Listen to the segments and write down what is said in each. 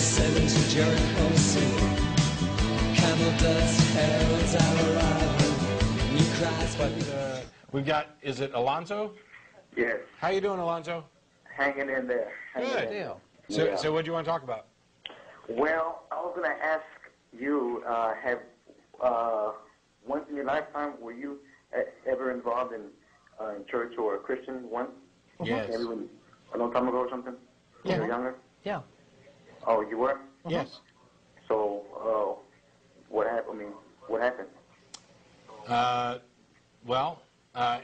sailing to Jericho sing. Camel dust heralds our arrival. New Christ. But we've got, is it Alonzo? Yes. How you doing, Alonzo? Hanging in there. Good deal. So what do you want to talk about? Well, I was going to ask you, once in your lifetime, were you ever involved in church or a Christian once? Yes. Maybe a long time ago or something? When you were younger? Yeah. Oh, you were? Yes. So, what happened? I mean, what happened?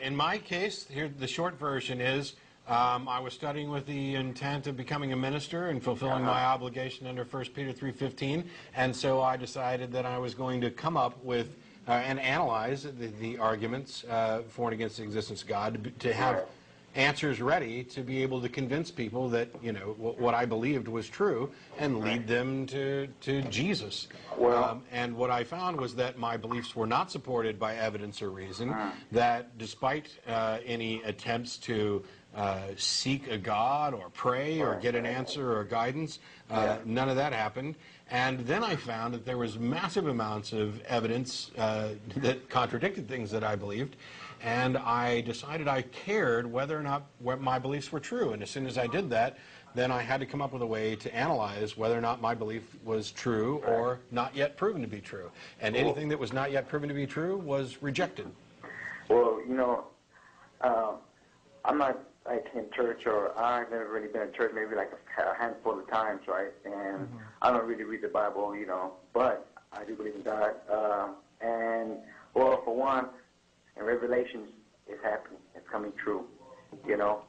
In my case, here the short version is I was studying with the intent of becoming a minister and fulfilling my obligation under 1 Peter 3:15, and so I decided that I was going to come up with and analyze the arguments for and against the existence of God, to have answers ready to be able to convince people that, you know, what I believed was true and lead them to Jesus. And what I found was that my beliefs were not supported by evidence or reason, that despite any attempts to seek a God or pray or get an answer or guidance, none of that happened. And then I found that there was massive amounts of evidence that contradicted things that I believed. And I decided I cared whether or not my beliefs were true. And as soon as I did that, then I had to come up with a way to analyze whether or not my belief was true or not yet proven to be true. And anything that was not yet proven to be true was rejected. Well, you know, I'm not like in church, or I've never really been in church, maybe like a handful of times, right? And I don't really read the Bible, you know, but I do believe in God. And, well, for one, in Revelations, it's happening. It's coming true, you know?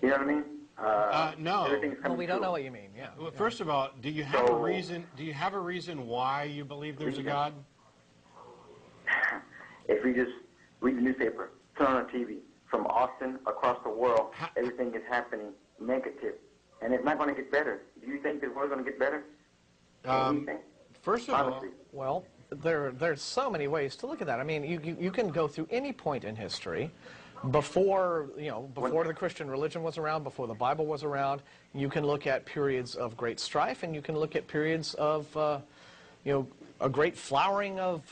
You know what I mean? No. Everything's coming Well, we don't true. know what you mean, yeah. Well, first of all, do you have a reason? Do you have a reason why you believe there's a God? If we just read the newspaper, turn on the TV, from Austin across the world, everything is happening negative, and it's not going to get better. Do you think the world's going to get better? What do you think? First of all, well, there's so many ways to look at that. I mean, you can go through any point in history before the Christian religion was around, before the Bible was around. You can look at periods of great strife, and you can look at periods of a great flowering of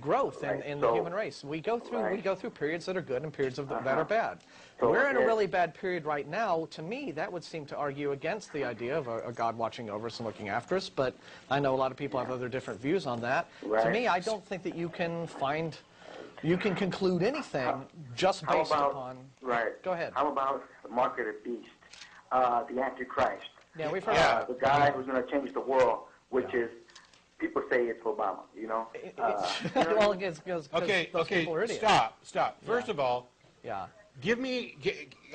growth in the human race. We go through periods that are good and periods that are bad. We're in a really bad period right now. To me, that would seem to argue against the idea of a God watching over us and looking after us, but I know a lot of people have other different views on that. To me, I don't think that you can conclude anything just based upon... Right. Go ahead. How about the mark of the beast, the Antichrist? Yeah, we've heard the guy who's going to change the world, which is... People say it's Obama, you know? Well, because those people are idiots. Stop. First of all, give me,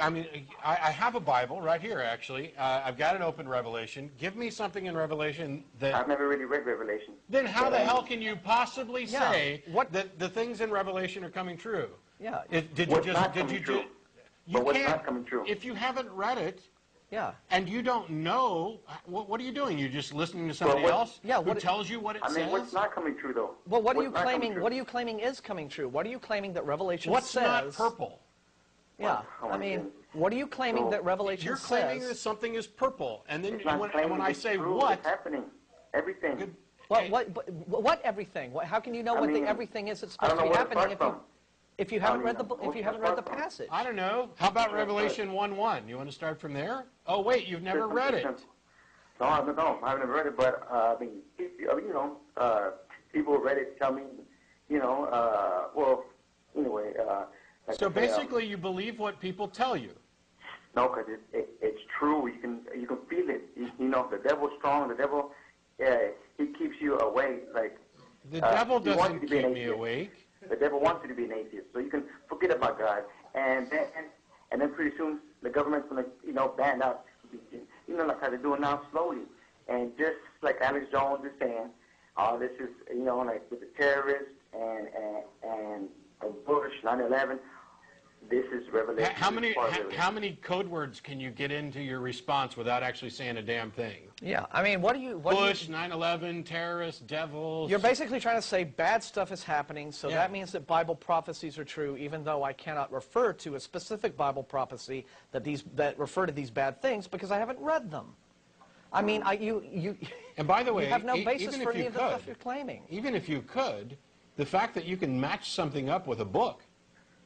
I have a Bible right here, actually. I've got an open Revelation. Give me something in Revelation that... I've never really read Revelation. Then how the hell can you possibly say that the things in Revelation are coming true? Yeah. What's not coming true? If you haven't read it, yeah. and you don't know, what are you doing? You're just listening to somebody else who tells you what it says? I mean, what's not coming true, though? Well, what are you claiming? What are you claiming is coming true? What are you claiming that Revelation What's says? What's not purple? Yeah, I mean, what are you claiming that Revelation You're says? claiming that something is purple, and then when I say true, what... It's happening. Everything. What everything? How can you know what the everything is that's supposed to be happening if you haven't read the passage? I don't know. How about Revelation 1:1? You want to start from there? Oh wait, you've never read it. No, I haven't read it, but I mean, people read it. Tell me, well, anyway. So basically, you believe what people tell you. No, because it's true. You can feel it. You know, the devil's strong. The devil, he keeps you awake. Like the devil doesn't keep me awake. The devil wants you to be an atheist, so you can forget about God, and then pretty soon the government's gonna ban out, like how they're doing now, slowly, and just like Alex Jones is saying, this is like with the terrorists and Bush 9/11. This is Revelation. How many code words can you get into your response without actually saying a damn thing? Yeah, I mean, Bush, 9/11, terrorists, devils. You're basically trying to say bad stuff is happening, so that means that Bible prophecies are true, even though I cannot refer to a specific Bible prophecy that refer to these bad things because I haven't read them. I mean, you And by the way, you have no basis even for if any you of the stuff you're claiming. even if you could, the fact that you can match something up with a book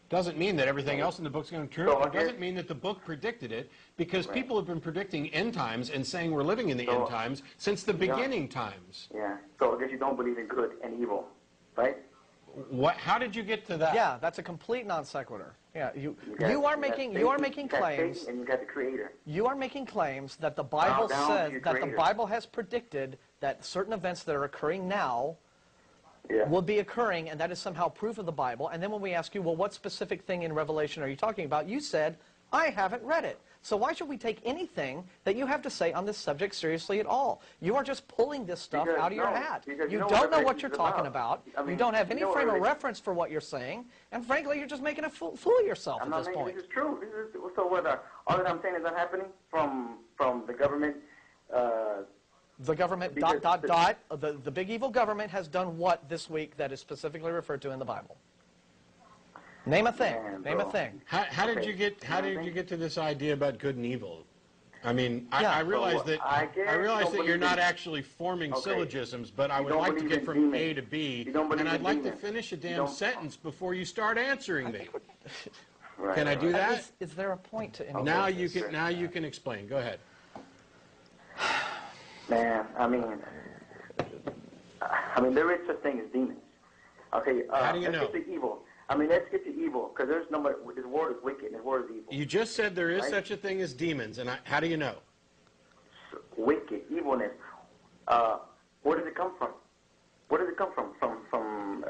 doesn't mean that everything else in the book's going to turn. It doesn't mean that the book predicted it, because people have been predicting end times and saying we're living in the end times since the beginning times. Yeah. So I guess you don't believe in good and evil, right? What? How did you get to that? Yeah, that's a complete non sequitur. Yeah, you are making claims. And you got the Creator. You are making claims that the Bible says that the Bible has predicted that certain events that are occurring now will be occurring, and that is somehow proof of the Bible. And then when we ask you, well, what specific thing in Revelation are you talking about? You said, I haven't read it. So why should we take anything that you have to say on this subject seriously at all? You are just pulling this stuff out of your hat. You don't know what you're talking about. You don't have any frame of reference for what you're saying. And frankly, you're just making a fool of yourself at this point. This is true. So what? All that I'm saying is not happening from the government. The government, the big evil government has done what this week that is specifically referred to in the Bible? Name a thing. Name a thing. How did you get to this idea about good and evil? I mean, I realize that you're not actually forming syllogisms, but I would like to get from A to B, and I'd like to finish a damn sentence before you start answering me. Can I do that? Is there a point to any? Now you can explain. Go ahead. Man, I mean, there is such thing as demons. Okay. How do you know? Let's get to evil. Let's get to evil, because there's no more. This word is wicked, and this word is evil. You just said there is such a thing as demons, and how do you know? Wicked, evilness. Where does it come from? Where does it come from? From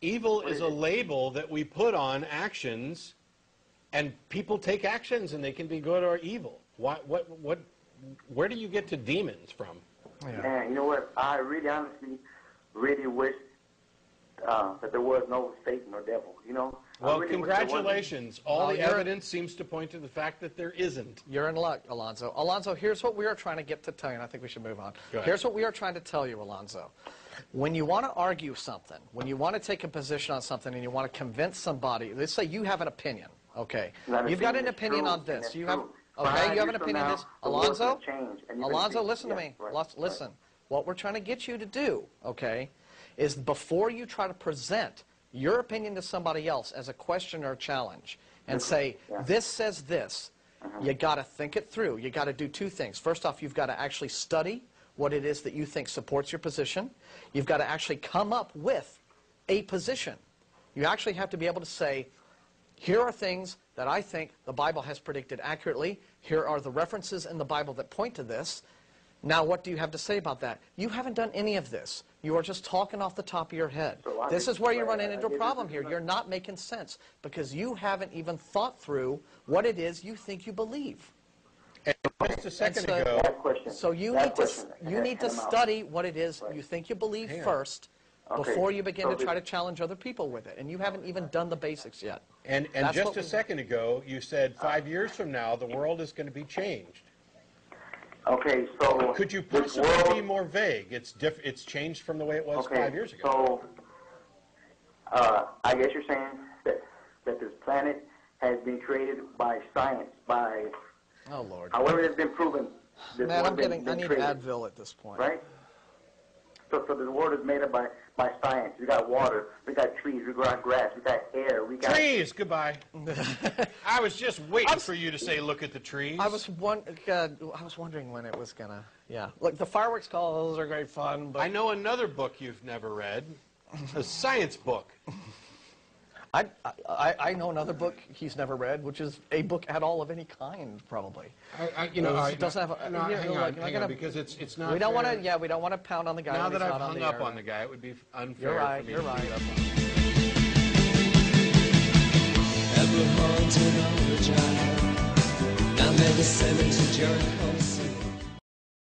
Evil is a label that we put on actions, and people take actions, and they can be good or evil. Where do you get to demons from? Yeah. Man, you know what? I really, honestly, really wish that there was no Satan or devil, you know? Well, congratulations. All the evidence seems to point to the fact that there isn't. You're in luck, Alonzo. Alonzo, here's what we are trying to get to tell you, and I think we should move on. Here's what we are trying to tell you, Alonzo. When you want to argue something, when you want to take a position on something and you want to convince somebody, let's say you have an opinion, okay? You've got an opinion on this. You have an opinion on this. Alonzo, listen to me. Listen. What we're trying to get you to do, okay, is before you try to present your opinion to somebody else as a question or a challenge and say, this says this, you got to think it through. You got to do two things. First off, you've got to actually study what it is that you think supports your position. You've got to actually come up with a position. You actually have to be able to say, here are things that I think the Bible has predicted accurately. Here are the references in the Bible that point to this. Now, what do you have to say about that? You haven't done any of this. You are just talking off the top of your head. This is where you run into a problem here. You're not making sense because you haven't even thought through what it is you think you believe. And just a second ago. So you need to study what it is you think you believe first before you begin to try to challenge other people with it. And you haven't even done the basics yet. And just a second ago, you said 5 years from now, the world is going to be changed. Okay, so could you possibly be more vague? It's changed from the way it was 5 years ago. So, I guess you're saying that this planet has been created by science, by however it's been proven. Man, I need Advil at this point. Right? So the world is made up by science. We got water, we got trees, we got grass, we got air, we got... Trees! Goodbye. I was just waiting for you to say, look at the trees. I was wondering when it was going to... Yeah. Look, the fireworks calls are great fun, but... I know another book you've never read. A science book. I know another book he's never read, which is a book at all of any kind, probably. Hang on, because it's not. We don't want to. Yeah, we don't want to pound on the guy. Now that I've hung up on the guy, it would be unfair. You're right. For me You're to right. Ever haunted on the drive, down there the 70 Jericho.